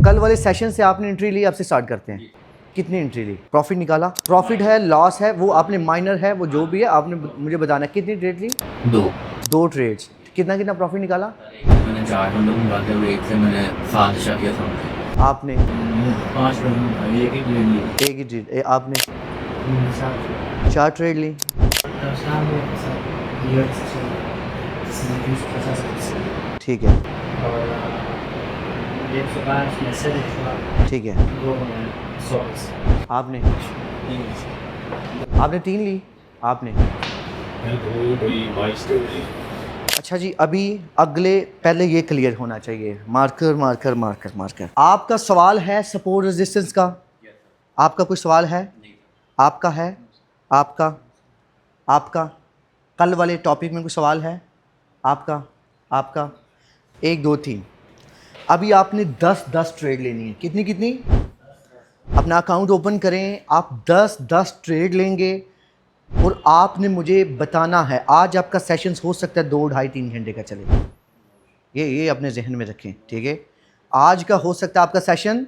कल वाले सेशन से आपने एंट्री ली, आपसे स्टार्ट करते हैं। कितनी एंट्री ली, प्रॉफिट निकाला, प्रॉफिट है लॉस है वो आपने माइनर है वो जो भी है आपने मुझे बताना है। कितनी ट्रेड ली? दो ट्रेड्स। कितना कितना प्रॉफिट निकाला? मैंने 4 घंटों निकालते हुए एक से मैंने 7 किया था। आपने 5 ट्रेड एक ही ट्रेड आपने 4 ट्रेड ली। ठीक है ठीक है। आपने 3 ली आपने। अच्छा जी, अभी अगले पहले ये क्लियर होना चाहिए। Marker marker marker marker. आपका सवाल है सपोर्ट रेजिस्टेंस का? आपका कोई सवाल है? आपका है? आपका कल वाले टॉपिक में कोई सवाल है आपका? 1 2 3। अभी आपने 10 ट्रेड लेनी है। कितनी? अपना अकाउंट ओपन करें, आप 10 ट्रेड लेंगे और आपने मुझे बताना है। आज आपका सेशन हो सकता है 2 ढाई 3 घंटे का चले, ये अपने जहन में रखें, ठीक है। आज का हो सकता है आपका सेशन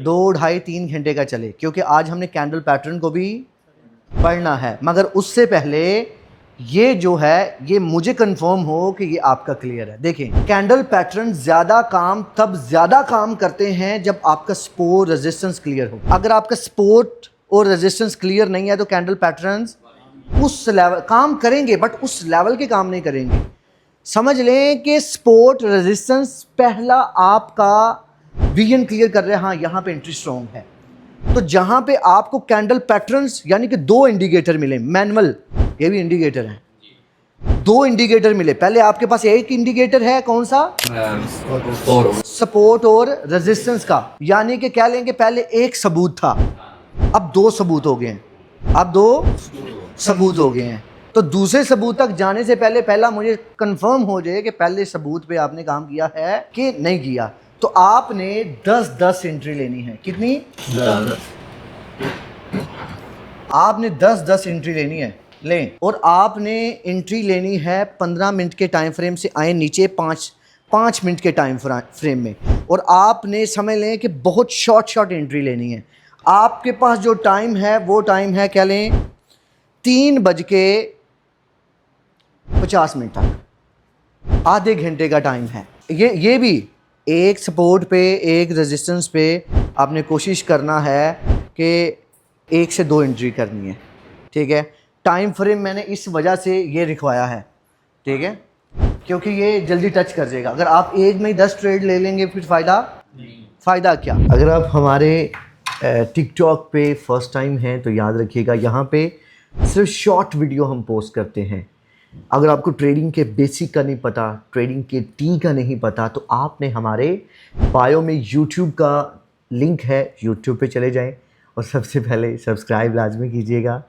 2 ढाई 3 घंटे का चले, क्योंकि आज हमने कैंडल पैटर्न को भी पढ़ना है। मगर उससे पहले ये जो है ये मुझे कंफर्म हो कि ये आपका क्लियर है। देखें, कैंडल पैटर्न तब ज़्यादा काम करते हैं जब आपका सपोर्ट रेजिस्टेंस क्लियर हो। अगर आपका सपोर्ट और रेजिस्टेंस क्लियर नहीं है तो कैंडल पैटर्न्स उस लेवल काम करेंगे, बट उस लेवल के काम नहीं करेंगे। समझ लें कि सपोर्ट रेजिस्टेंस पहला आपका विजन क्लियर कर रहे हैं, हाँ यहाँ पे एंट्री स्ट्रॉन्ग है। तो जहां पे आपको कैंडल पैटर्न्स यानी कि 2 इंडिकेटर मिले, मैनुअल ये भी इंडिकेटर है, 2 इंडिकेटर मिले। पहले आपके पास एक इंडिकेटर है, कौन सा? सपोर्ट और रेजिस्टेंस का, यानी कि क्या लेंगे, पहले एक सबूत था, अब 2 सबूत हो गए हैं। तो दूसरे सबूत तक जाने से पहला मुझे कंफर्म हो जाए कि पहले सबूत पे आपने काम किया है कि नहीं किया। तो आपने 10 एंट्री लेनी है। कितनी? 10। आपने 10 एंट्री लेनी है, लें। और आपने एंट्री लेनी है 15 मिनट के टाइम फ्रेम से आए नीचे 5 मिनट के टाइम फ्रेम में। और आपने समझ लें कि बहुत शॉर्ट एंट्री लेनी है। आपके पास जो टाइम है वो टाइम है, क्या लें, 3:50 तक, आधे घंटे का टाइम है। ये भी एक सपोर्ट पे एक रेजिस्टेंस पे आपने कोशिश करना है कि 1 से 2 एंट्री करनी है, ठीक है। टाइम फ्रेम मैंने इस वजह से ये लिखवाया है, ठीक है, क्योंकि ये जल्दी टच कर जाएगा। अगर आप एक में ही 10 ट्रेड ले लेंगे फिर फ़ायदा क्या। अगर आप हमारे टिकटॉक पे फर्स्ट टाइम हैं तो याद रखिएगा, यहाँ पे सिर्फ शॉर्ट वीडियो हम पोस्ट करते हैं। अगर आपको ट्रेडिंग के बेसिक का नहीं पता, ट्रेडिंग के टी का नहीं पता, तो आपने हमारे बायो में यूट्यूब का लिंक है, यूट्यूब पे चले जाएं और सबसे पहले सब्सक्राइब लाजमी कीजिएगा।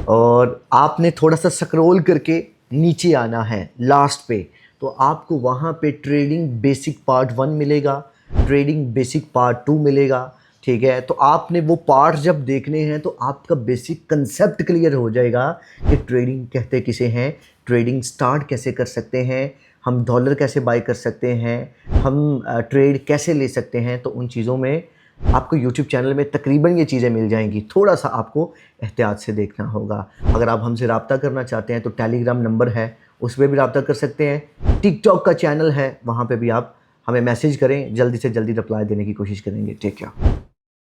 और आपने थोड़ा सा स्क्रॉल करके नीचे आना है लास्ट पे, तो आपको वहाँ पे ट्रेडिंग बेसिक पार्ट 1 मिलेगा, ट्रेडिंग बेसिक पार्ट 2 मिलेगा, ठीक है। तो आपने वो पार्ट जब देखने हैं तो आपका बेसिक कंसेप्ट क्लियर हो जाएगा कि ट्रेडिंग कहते किसे हैं, ट्रेडिंग स्टार्ट कैसे कर सकते हैं, हम डॉलर कैसे बाय कर सकते हैं, हम ट्रेड कैसे ले सकते हैं। तो उन चीज़ों में आपको यूट्यूब चैनल में तकरीबन ये चीज़ें मिल जाएंगी। थोड़ा सा आपको एहतियात से देखना होगा। अगर आप हमसे रब्ता करना चाहते हैं तो टेलीग्राम नंबर है, उस पर भी रब्ता कर सकते हैं। टिकटॉक का चैनल है, वहाँ पे भी आप हमें मैसेज करें, जल्दी से जल्दी रिप्लाई देने की कोशिश करेंगे। Take care.